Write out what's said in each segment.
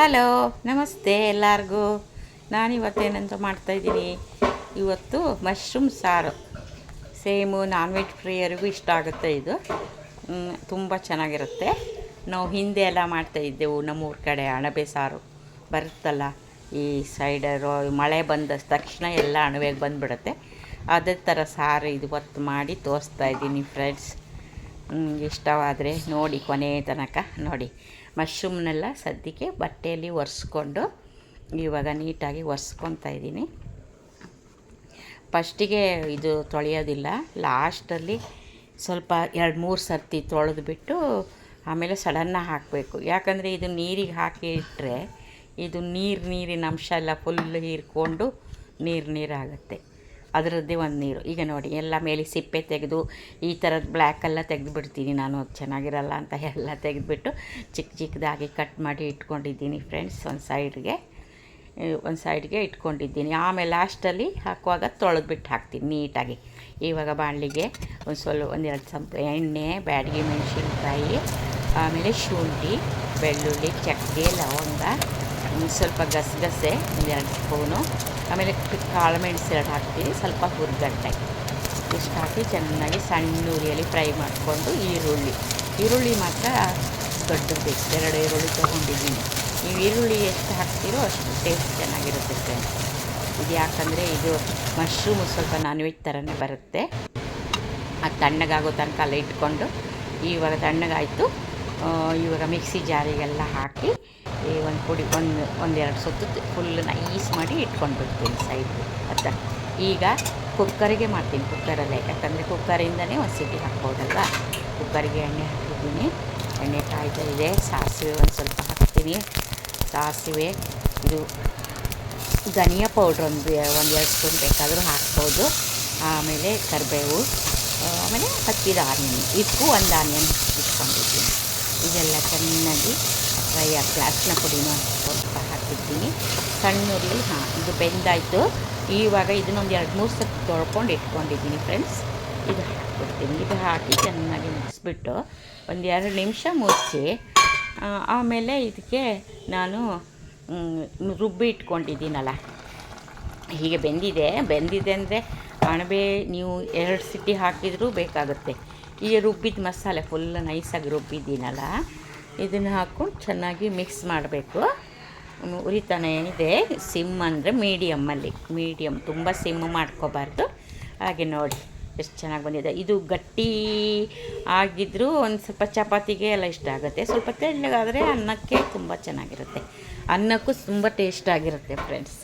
Hello, ನಮಸ್ತೆ ಎಲ್ಲರಿಗೂ. ನಾನಿವತ್ತೇನಂತ ಮಾಡ್ತಾಯಿದ್ದೀನಿ, ಇವತ್ತು ಮಶ್ರೂಮ್ ಸಾರು. ಸೇಮು ನಾನ್ ವೆಜ್ ಪ್ರಿಯರಿಗೂ ಇಷ್ಟ ಆಗುತ್ತೆ ಇದು. ತುಂಬ ಚೆನ್ನಾಗಿರುತ್ತೆ. ನಾವು ಹಿಂದೆ ಎಲ್ಲ ಮಾಡ್ತಾಯಿದ್ದೆವು, ನಮ್ಮೂರ ಕಡೆ ಅಣಬೆ ಸಾರು ಬರುತ್ತಲ್ಲ, ಈ ಸೈಡರು ಮಳೆ ಬಂದ ತಕ್ಷಣ ಎಲ್ಲ ಅಣಬೆಗೆ ಬಂದುಬಿಡುತ್ತೆ. ಅದೇ ಥರ ಸಾರು ಇದು ಇವತ್ತು ಮಾಡಿ ತೋರಿಸ್ತಾಯಿದ್ದೀನಿ ಫ್ರೆಂಡ್ಸ್. ಇಷ್ಟವಾದರೆ ನೋಡಿ ಕೊನೆ ತನಕ ನೋಡಿ. ಮಶ್ರೂಮ್ನೆಲ್ಲ ಸದ್ಯಕ್ಕೆ ಬಟ್ಟೆಯಲ್ಲಿ ಒರೆಸ್ಕೊಂಡು ಇವಾಗ ನೀಟಾಗಿ ಒರೆಸ್ಕೊತಾ ಇದ್ದೀನಿ. ಫಸ್ಟಿಗೆ ಇದು ತೊಳೆಯೋದಿಲ್ಲ, ಲಾಸ್ಟಲ್ಲಿ ಸ್ವಲ್ಪ 2-3 ಸರ್ತಿ ತೊಳೆದ್ಬಿಟ್ಟು ಆಮೇಲೆ ಸಡನ್ನಾಗಿ ಹಾಕಬೇಕು. ಯಾಕಂದರೆ ಇದು ನೀರಿಗೆ ಹಾಕಿ ಇಟ್ಟರೆ ಇದು ನೀರಿನ ಅಂಶ ಎಲ್ಲ ಫುಲ್ ಹೀರ್ಕೊಂಡು ನೀರಾಗುತ್ತೆ. ಅದರದ್ದೇ ಒಂದು ನೀರು. ಈಗ ನೋಡಿ ಎಲ್ಲ ಮೇಲೆ ಸಿಪ್ಪೆ ತೆಗೆದು ಈ ಥರದ್ದು ಬ್ಲ್ಯಾಕೆಲ್ಲ ತೆಗೆದುಬಿಡ್ತೀನಿ ನಾನು, ಅದು ಚೆನ್ನಾಗಿರಲ್ಲ ಅಂತ ಎಲ್ಲ ತೆಗೆದುಬಿಟ್ಟು ಚಿಕ್ಕದಾಗಿ ಕಟ್ ಮಾಡಿ ಇಟ್ಕೊಂಡಿದ್ದೀನಿ ಫ್ರೆಂಡ್ಸ್. ಒಂದು ಸೈಡ್ಗೆ ಇಟ್ಕೊಂಡಿದ್ದೀನಿ. ಆಮೇಲೆ ಲಾಸ್ಟಲ್ಲಿ ಹಾಕುವಾಗ ತೊಳೆದ್ಬಿಟ್ಟು ಹಾಕ್ತೀನಿ ನೀಟಾಗಿ. ಇವಾಗ ಬಾಣಲಿಗೆ ಒಂದೆರಡು ಸ್ವಲ್ಪ ಎಣ್ಣೆ, ಬ್ಯಾಡಗಿ ಮೆಣಸಿನ್ಕಾಯಿ, ಆಮೇಲೆ ಶುಂಠಿ, ಬೆಳ್ಳುಳ್ಳಿ, ಚಕ್ಕೆ, ಲವಂಗ, ಸ್ವಲ್ಪ ಗಸಗಸೆ 1-2 ಸ್ಪೂನು, ಆಮೇಲೆ ಕಾಳು ಮೆಣಸು 2 ಹಾಕ್ತೀನಿ, ಸ್ವಲ್ಪ ಹುರ್ಗಡ್ಡೆ ಇಷ್ಟು ಹಾಕಿ ಚೆನ್ನಾಗಿ ಸಣ್ಣ ಉರಿಯಲ್ಲಿ ಫ್ರೈ ಮಾಡಿಕೊಂಡು ಈರುಳ್ಳಿ ಮಾತ್ರ ದೊಡ್ಡದು ಬೇಕು. 2 ಈರುಳ್ಳಿ ತೊಗೊಂಡಿದ್ದೀನಿ. ನೀವು ಈರುಳ್ಳಿ ಎಷ್ಟು ಹಾಕ್ತೀರೋ ಅಷ್ಟು ಟೇಸ್ಟ್ ಚೆನ್ನಾಗಿರುತ್ತೆ ಫ್ರೆಂಡ್ಸ್. ಇದು ಯಾಕಂದರೆ ಇದು ಮಶ್ರೂಮು ಸ್ವಲ್ಪ ನಾನ್ ವೆಜ್ ಥರನೇ ಬರುತ್ತೆ. ಅದು ತಣ್ಣಗಾಗೋ ತನಕ ಅಲ್ಲ ಇಟ್ಕೊಂಡು, ಇವಾಗ ತಣ್ಣಗಾಯಿತು. ಇವಾಗ ಮಿಕ್ಸಿ ಜಾರಿಗೆಲ್ಲ ಹಾಕಿ ಒಂದೆರಡು ಸುತ್ತು ಫುಲ್ ನೈಸ್ ಮಾಡಿ ಇಟ್ಕೊಂಡ್ಬಿಡ್ತೀನಿ ಸೈಡ್ಗೆ. ಮತ್ತು ಈಗ ಕುಕ್ಕರಿಗೆ ಮಾಡ್ತೀನಿ, ಕುಕ್ಕರಲ್ಲೇ. ಯಾಕಂದರೆ ಕುಕ್ಕರಿಂದನೇ ಒಂದು ಸಿಟಿ ಹಾಕ್ಬೋದಲ್ವ. ಕುಕ್ಕರಿಗೆ ಎಣ್ಣೆ ಹಾಕಿದ್ದೀನಿ, ಎಣ್ಣೆ ಕಾಯ್ತಾ ಇದೆ. ಸಾಸಿವೆ ಒಂದು ಸ್ವಲ್ಪ ಹಾಕ್ತೀನಿ. ಸಾಸಿವೆ, ಇದು ಧನಿಯಾ ಪೌಡ್ರ್ 1-2 ಸ್ಪೂನ್ ಬೇಕಾದರೂ ಹಾಕ್ಬೋದು. ಆಮೇಲೆ ಕರಿಬೇವು, ಆಮೇಲೆ ಹಚ್ಚಿದ ಆನಿಯನ್, ಇದಕ್ಕೂ ಒಂದು ಆನಿಯನ್ ಇಟ್ಕೊಂಡಿದ್ದೀನಿ. ಇದೆಲ್ಲ ಚೆನ್ನಾಗಿ ಫ್ರೈ ಆಗಿ ಅರಿಶಿನ ಪುಡಿನೂ ಸ್ವಲ್ಪ ಹಾಕಿದ್ದೀನಿ ಸಣ್ಣ ಉರಿಯಲ್ಲಿ. ಇದು ಬೆಂದಾಯಿತು. ಇವಾಗ ಇದನ್ನೊಂದು 2-3 ಸರ್ತಿ ತೊಳ್ಕೊಂಡು ಇಟ್ಕೊಂಡಿದ್ದೀನಿ ಫ್ರೆಂಡ್ಸ್. ಇದು ಹಾಕ್ಬಿಡ್ತೀನಿ. ಇದು ಹಾಕಿ ಚೆನ್ನಾಗಿ ಮುಗಿಸ್ಬಿಟ್ಟು 1-2 ನಿಮಿಷ ಮುಚ್ಚಿ, ಆಮೇಲೆ ಇದಕ್ಕೆ ನಾನು ರುಬ್ಬಿ ಇಟ್ಕೊಂಡಿದ್ದೀನಲ್ಲ, ಹೀಗೆ ಬೆಂದಿದೆ ಅಂದರೆ ಅಣಬೆ ನೀವು 2 ಸಿಟಿ ಹಾಕಿದರೂ ಬೇಕಾಗುತ್ತೆ. ಈಗ ರುಬ್ಬಿದ ಮಸಾಲೆ ಫುಲ್ ನೈಸಾಗಿ ರುಬ್ಬಿದ್ದೀನಲ್ಲ, ಇದನ್ನು ಹಾಕ್ಕೊಂಡು ಚೆನ್ನಾಗಿ ಮಿಕ್ಸ್ ಮಾಡಬೇಕು. ಉರಿತಾನೆ ಇದೆ. ಸಿಮ್ ಅಂದರೆ ಮೀಡಿಯಮ್, ತುಂಬ ಸಿಮ್ಮು ಮಾಡ್ಕೋಬಾರ್ದು. ಹಾಗೆ ನೋಡಿ ಎಷ್ಟು ಚೆನ್ನಾಗಿ ಬಂದಿದೆ. ಇದು ಗಟ್ಟಿ ಆಗಿದ್ದರೂ ಒಂದು ಸ್ವಲ್ಪ ಚಪಾತಿಗೆ ಎಲ್ಲ ಇಷ್ಟ ಆಗುತ್ತೆ. ಸ್ವಲ್ಪ ತೆಳ್ಳಗಾದರೆ ಅನ್ನಕ್ಕೆ ತುಂಬ ಚೆನ್ನಾಗಿರುತ್ತೆ, ಅನ್ನಕ್ಕೂ ತುಂಬ ಟೇಸ್ಟಾಗಿರುತ್ತೆ ಫ್ರೆಂಡ್ಸ್.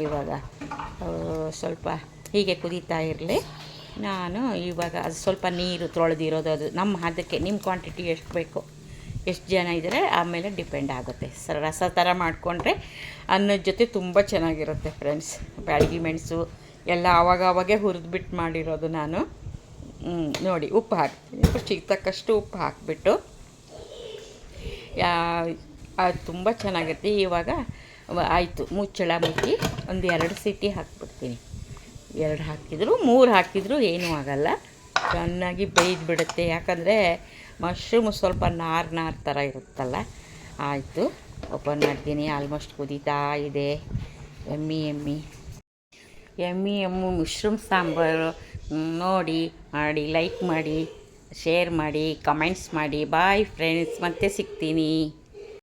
ಇವಾಗ ಸ್ವಲ್ಪ ಹೀಗೆ ಕುದೀತಾ ಇರಲಿ. ನಾನು ಇವಾಗ ಅದು ಸ್ವಲ್ಪ ನೀರು ತೊಳೆದಿರೋದು, ಅದು ಅದಕ್ಕೆ ನಿಮ್ಮ ಕ್ವಾಂಟಿಟಿ ಎಷ್ಟು ಬೇಕು, ಎಷ್ಟು ಜನ ಇದ್ದರೆ ಆಮೇಲೆ ಡಿಪೆಂಡ್ ಆಗುತ್ತೆ. ರಸ ಥರ ಮಾಡಿಕೊಂಡ್ರೆ ಅನ್ನದ ಜೊತೆ ತುಂಬ ಚೆನ್ನಾಗಿರುತ್ತೆ ಫ್ರೆಂಡ್ಸ್. ಬ್ಯಾಡಗಿ ಮೆಣಸು ಎಲ್ಲ ಆವಾಗೇ ಹುರಿದ್ಬಿಟ್ಟು ಮಾಡಿರೋದು ನಾನು. ನೋಡಿ ಉಪ್ಪು ಹಾಕ್ತೀನಿ, ರುಚಿಗೆ ತಕ್ಕಷ್ಟು ಉಪ್ಪು ಹಾಕಿಬಿಟ್ಟು ಅದು ತುಂಬ ಚೆನ್ನಾಗಿರುತ್ತೆ. ಇವಾಗ ಆಯಿತು, ಮುಚ್ಚಳ ಮುಚ್ಚಿ 1-2 ಸಿಟಿ ಹಾಕ್ಬಿಡ್ತೀನಿ. 2 ಹಾಕಿದ್ರು 3 ಹಾಕಿದರೂ ಏನೂ ಆಗೋಲ್ಲ, ಚೆನ್ನಾಗಿ ಬೇಯ್ದುಬಿಡುತ್ತೆ. ಯಾಕಂದರೆ ಮಶ್ರೂಮು ಸ್ವಲ್ಪ ನಾರು ಥರ ಇರುತ್ತಲ್ಲ. ಆಯಿತು, ಓಪನ್ ಮಾಡ್ತೀನಿ. ಆಲ್ಮೋಸ್ಟ್ ಕುದೀತಾ ಇದೆ. ಎಮ್ಮಿ ಮಶ್ರೂಮ್ ಸಾಂಬಾರು ನೋಡಿ, ಲೈಕ್ ಮಾಡಿ, ಶೇರ್ ಮಾಡಿ, ಕಮೆಂಟ್ಸ್ ಮಾಡಿ. ಬಾಯ್ ಫ್ರೆಂಡ್ಸ್, ಮತ್ತೆ ಸಿಗ್ತೀನಿ.